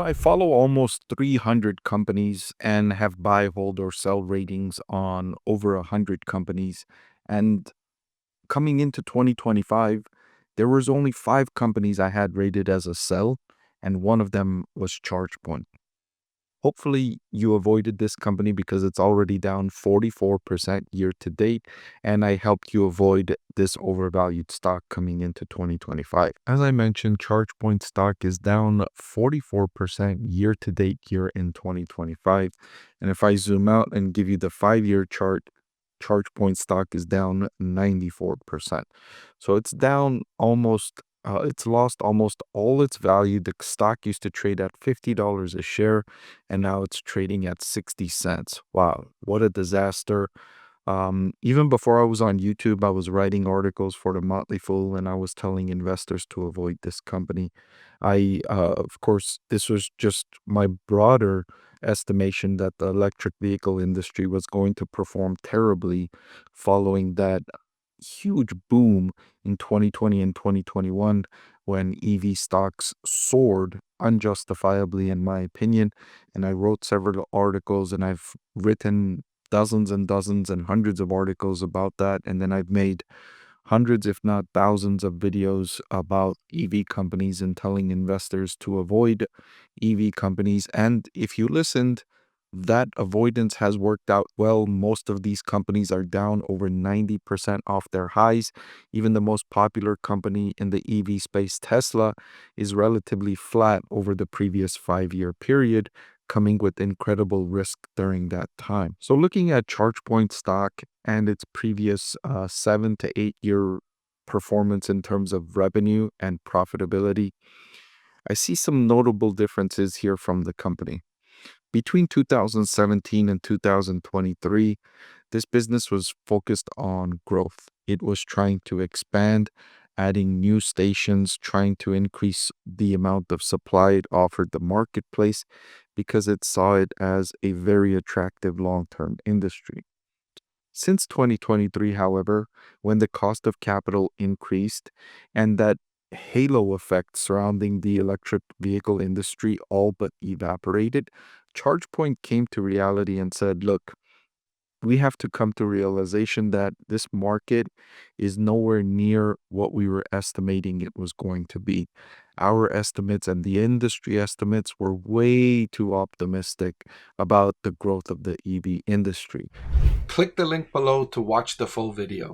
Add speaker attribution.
Speaker 1: I follow almost 300 companies and have buy, hold, or sell ratings on over 100 companies. And coming into 2025, there was only 5 companies I had rated as a sell, and one of them was ChargePoint. Hopefully, you avoided this company because it's already down 44% year to date, and I helped you avoid this overvalued stock coming into 2025. As I mentioned, ChargePoint stock is down 44% year to date here in 2025. And if I zoom out and give you the 5-year chart, ChargePoint stock is down 94%. So it's down it's lost almost all its value. The stock used to trade at $50 a share, and now it's trading at 60 cents. Wow, what a disaster. Even before I was on YouTube, I was writing articles for the Motley Fool, and I was telling investors to avoid this company. Of course, this was just my broader estimation that the electric vehicle industry was going to perform terribly following that huge boom in 2020 and 2021 when EV stocks soared unjustifiably, in my opinion. And I wrote several articles, and I've written dozens and dozens and hundreds of articles about that. And then I've made hundreds, if not thousands, of videos about EV companies and telling investors to avoid EV companies. And if you listened, that avoidance has worked out well. Most of these companies are down over 90% off their highs. Even the most popular company in the EV space, Tesla, is relatively flat over the previous 5-year period, coming with incredible risk during that time. So looking at ChargePoint stock and its previous 7 to 8 year performance in terms of revenue and profitability, I see some notable differences here from the company. Between 2017 and 2023, this business was focused on growth. It was trying to expand, adding new stations, trying to increase the amount of supply it offered the marketplace because it saw it as a very attractive long-term industry. Since 2023, however, when the cost of capital increased and that halo effect surrounding the electric vehicle industry all but evaporated, ChargePoint came to reality and said, look, we have to come to realization that this market is nowhere near what we were estimating it was going to be. Our estimates and the industry estimates were way too optimistic about the growth of the EV industry.
Speaker 2: Click the link below to watch the full video.